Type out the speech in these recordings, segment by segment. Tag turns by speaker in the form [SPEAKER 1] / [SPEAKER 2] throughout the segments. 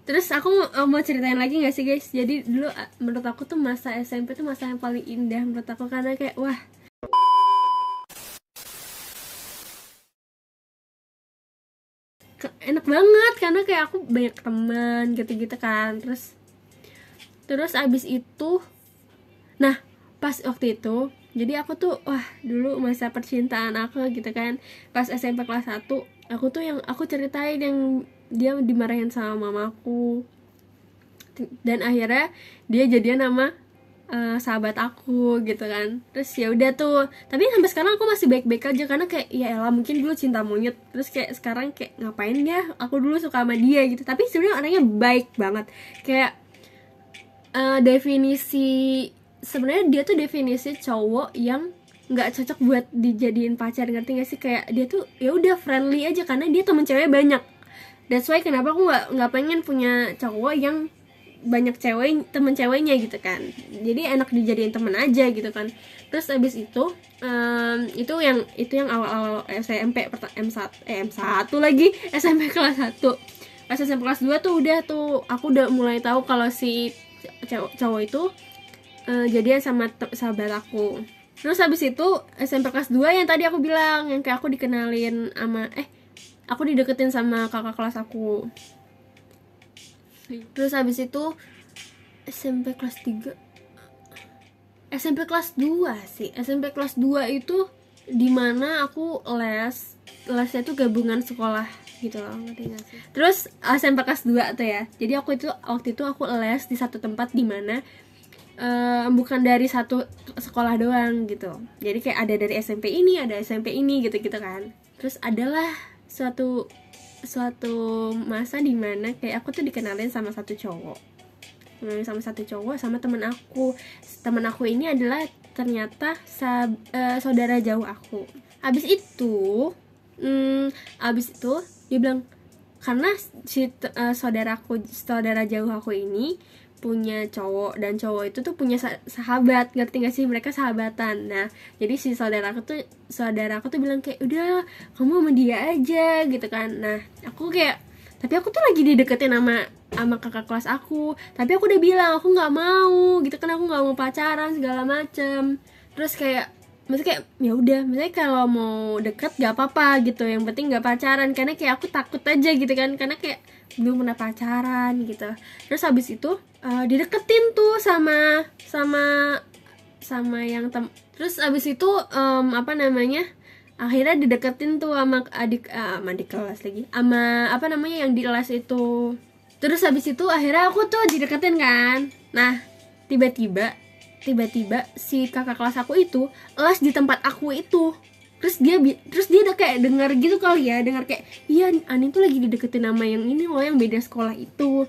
[SPEAKER 1] Terus aku mau ceritain lagi gak sih guys? Jadi dulu menurut aku tuh masa SMP tuh masa yang paling indah menurut aku, karena kayak wah, enak banget karena kayak aku banyak teman gitu-gitu kan. Terus abis itu, nah pas waktu itu jadi aku tuh wah, dulu masa percintaan aku gitu kan. Pas SMP kelas 1 aku tuh yang aku ceritain yang dia dimarahin sama mamaku, dan akhirnya dia jadian sama sahabat aku gitu kan. Terus ya udah tuh, tapi sampai sekarang aku masih baik-baik aja karena kayak ya elah, mungkin dulu cinta monyet, terus kayak sekarang kayak ngapain ya aku dulu suka sama dia gitu. Tapi sebenarnya orangnya baik banget. Kayak definisi, sebenarnya dia tuh definisi cowok yang nggak cocok buat dijadiin pacar, ngerti gak sih? Kayak dia tuh ya udah friendly aja karena dia temen cewek banyak. That's why kenapa aku nggak pengen punya cowok yang banyak cewek, temen ceweknya gitu kan. Jadi enak dijadiin temen aja gitu kan. Terus abis itu itu yang awal-awal SMP M1 lagi SMP kelas 1. Pas SMP kelas 2 tuh udah tuh aku udah mulai tahu kalau si cowok itu jadian sama sahabat aku. Terus habis itu SMP kelas 2 yang tadi aku bilang, yang kayak aku dikenalin sama aku dideketin sama kakak kelas aku. Terus habis itu SMP kelas 3, SMP kelas 2 sih. SMP kelas 2 itu dimana aku lesnya tuh gabungan sekolah gitu loh, ngerti gak sih? Terus SMP kelas 2 tuh ya, jadi aku itu waktu itu aku les di satu tempat dimana bukan dari satu sekolah doang gitu. Jadi kayak ada dari SMP ini, ada SMP ini gitu-gitu kan. Terus adalah suatu masa dimana kayak aku tuh dikenalin sama satu cowok, sama teman aku ini adalah ternyata saudara jauh aku. Abis itu dia bilang, karena si saudara jauh aku ini punya cowok, dan cowok itu tuh punya sahabat, ngerti gak sih? Mereka sahabatan. Nah jadi si saudara aku tuh bilang kayak udah kamu sama dia aja gitu kan. Nah aku kayak, tapi aku tuh lagi dideketin sama kakak kelas aku, tapi aku udah bilang aku nggak mau gitu kan, aku nggak mau pacaran segala macem. Terus kayak maksudnya kayak ya udah, misalnya kalau mau deket gak apa-apa gitu, yang penting nggak pacaran, karena kayak aku takut aja gitu kan, karena kayak belum pernah pacaran gitu. Terus habis itu dideketin tuh sama yang terus habis itu akhirnya dideketin tuh sama adik kelas lagi, sama yang di kelas itu. Terus habis itu akhirnya aku tuh dideketin kan. Nah tiba-tiba si kakak kelas aku itu les di tempat aku itu. Terus dia udah kayak dengar gitu kali ya, dengar kayak iya Anin tuh lagi dideketin sama yang ini loh, yang beda sekolah itu.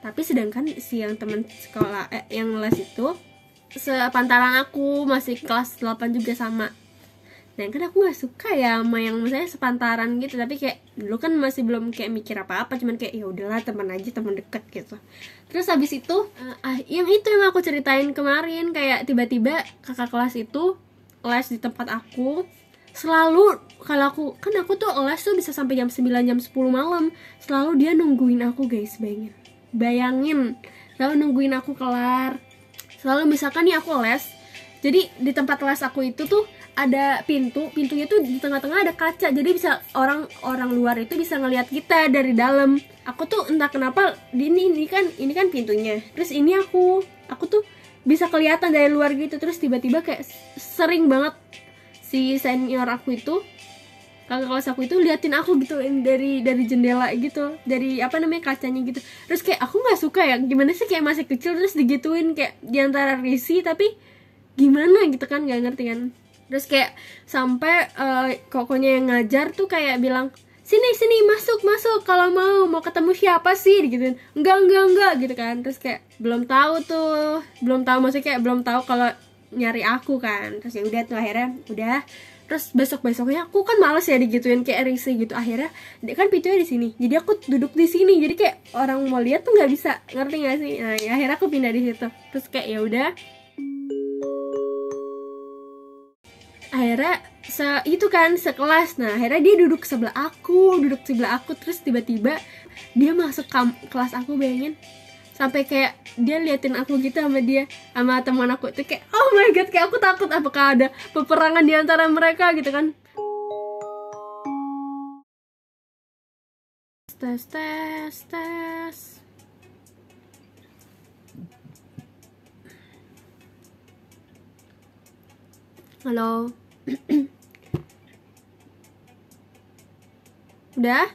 [SPEAKER 1] Tapi sedangkan si yang teman sekolah yang les itu sepantaran aku, masih kelas 8 juga sama. Dan kan aku gak suka ya sama yang misalnya sepantaran gitu, tapi kayak dulu kan masih belum kayak mikir apa-apa, cuman kayak ya udahlah teman aja, teman deket gitu. Terus habis itu yang aku ceritain kemarin, kayak tiba-tiba kakak kelas itu les di tempat aku. Selalu kalau aku tuh les tuh bisa sampai jam 9 jam 10 malam. Selalu dia nungguin aku guys, bayangin selalu nungguin aku kelar. Selalu misalkan nih aku les, jadi di tempat les aku itu tuh ada pintunya tuh di tengah-tengah ada kaca, jadi bisa orang luar itu bisa ngelihat kita dari dalam. Aku tuh entah kenapa ini kan pintunya, terus ini aku tuh bisa kelihatan dari luar gitu. Terus tiba-tiba kayak sering banget si senior aku itu, kakak kelas aku itu liatin aku gitu dari jendela gitu, dari kacanya gitu. Terus kayak aku nggak suka ya, gimana sih kayak masih kecil terus digituin, kayak diantara risih tapi gimana gitu kan, nggak ngerti kan. Terus kayak sampai kokonya yang ngajar tuh kayak bilang sini masuk kalau mau ketemu siapa sih gitu. Enggak gitu kan. Terus kayak belum tahu maksudnya kayak belum tahu kalau nyari aku kan. Terus ya udah tuh akhirnya udah. Terus besoknya aku kan males ya digituin, kayak risih gitu. Akhirnya dia kan pintunya di sini, jadi aku duduk di sini, jadi kayak orang mau lihat tuh nggak bisa, ngerti nggak sih? Nah ya, akhirnya aku pindah di situ. Terus kayak ya udah. akhirnya itu kan sekelas. Nah akhirnya dia duduk sebelah aku, terus tiba-tiba dia masuk kelas aku, bayangin. Sampai kayak dia liatin aku gitu sama teman aku itu, kayak oh my god, kayak aku takut apakah ada peperangan di antara mereka gitu kan. Tes. Halo. Udah?